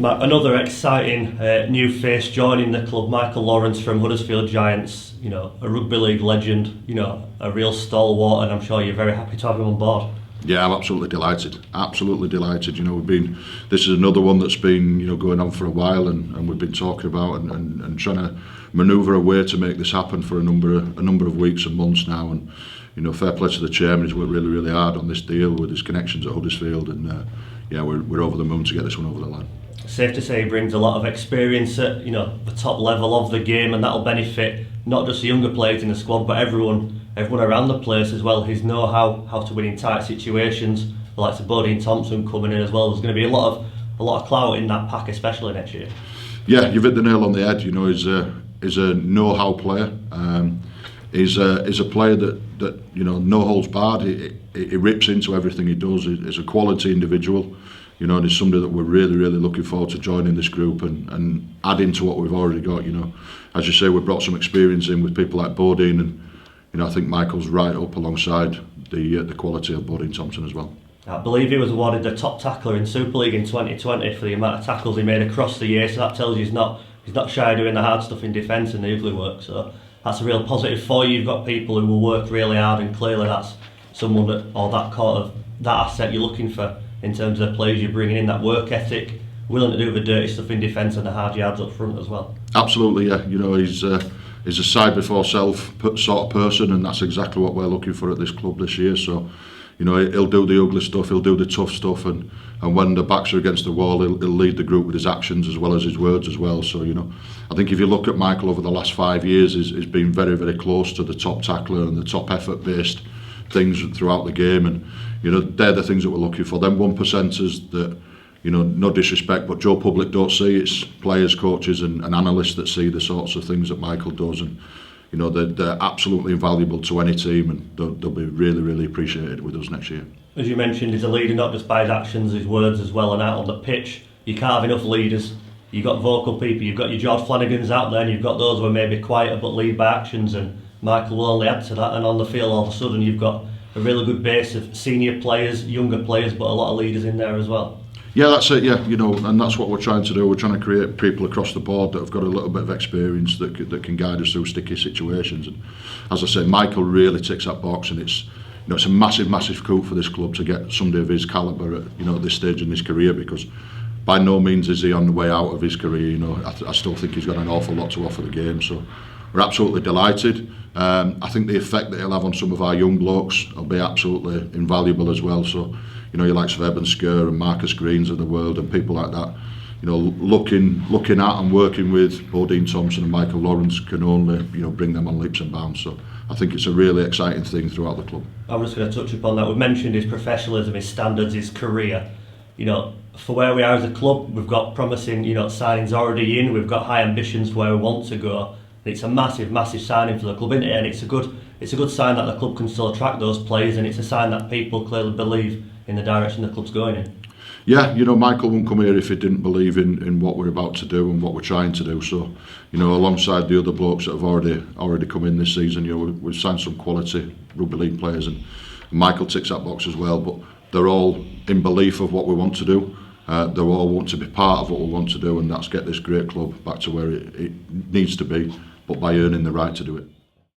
Another exciting new face joining the club, Michael Lawrence from Huddersfield Giants, a rugby league legend, a real stalwart, and I'm sure you're very happy to have him on board. Yeah, I'm absolutely delighted. Absolutely delighted. This is another one that's been, going on for a while, and we've been talking about and trying to manoeuvre a way to make this happen for a number of weeks and months now. And fair play to the chairman. He's worked really, really hard on this deal with his connections at Huddersfield, and we're over the moon to get this one over the line. Safe to say he brings a lot of experience at the top level of the game, and that'll benefit not just the younger players in the squad, but everyone around the place as well. His know-how, how to win in tight situations, the likes of Bodine Thompson coming in as well. There's going to be a lot of clout in that pack, especially next year. Yeah, you've hit the nail on the head. He's a know-how player. He's a player that no holds barred. He rips into everything he does. He's a quality individual. And he's somebody that we're really, really looking forward to joining this group and adding to what we've already got. As you say, we've brought some experience in with people like Bodine, and I think Michael's right up alongside the quality of Bodine Thompson as well. I believe he was awarded the top tackler in Super League in 2020 for the amount of tackles he made across the year. So that tells you he's not shy of doing the hard stuff in defence and the ugly work. So that's a real positive for you. You've got people who will work really hard, and clearly that's someone that asset you're looking for in terms of the players you're bringing in, that work ethic, willing to do the dirty stuff in defence and the hard yards up front as well. Absolutely, yeah. He's a side before self sort of person, and that's exactly what we're looking for at this club this year. So, he'll do the ugly stuff, he'll do the tough stuff, and when the backs are against the wall, he'll lead the group with his actions as well as his words as well. So, I think if you look at Michael over the last 5 years, he's been very, very close to the top tackler and the top effort-based things throughout the game, and they're the things that we're looking for. Them 1%ers that, no disrespect, but Joe Public don't see. It's players, coaches and analysts that see the sorts of things that Michael does, and they're absolutely invaluable to any team, and they'll be really, really appreciated with us next year. As you mentioned, he's a leader not just by his actions, his words as well, and out on the pitch. You can't have enough leaders. You've got vocal people, you've got your George Flanagans out there, and you've got those who are maybe quieter but lead by actions, and Michael will only add to that. And on the field, all of a sudden, you've got a really good base of senior players, younger players, but a lot of leaders in there as well. Yeah, that's it. Yeah, and that's what we're trying to do. We're trying to create people across the board that have got a little bit of experience that can guide us through sticky situations. And as I say, Michael really ticks that box, and it's a massive, massive coup for this club to get somebody of his calibre at this stage in his career, because by no means is he on the way out of his career. I still think he's got an awful lot to offer the game. So we're absolutely delighted. I think the effect that he'll have on some of our young blokes will be absolutely invaluable as well. So, your likes of Eben Skur and Marcus Greens of the world and people like that, looking at and working with Bodine Thompson and Michael Lawrence can only, bring them on leaps and bounds. So I think it's a really exciting thing throughout the club. I'm just going to touch upon that. We've mentioned his professionalism, his standards, his career. For where we are as a club, we've got promising, signings already in. We've got high ambitions for where we want to go. It's a massive, massive signing for the club, isn't it? And it's a good sign that the club can still attract those players, and it's a sign that people clearly believe in the direction the club's going in. Yeah, Michael wouldn't come here if he didn't believe in what we're about to do and what we're trying to do. So, alongside the other blokes that have already come in this season, we've signed some quality rugby league players, and Michael ticks that box as well. But they're all in belief of what we want to do. They all want to be part of what we want to do, and that's get this great club back to where it needs to be, but by earning the right to do it.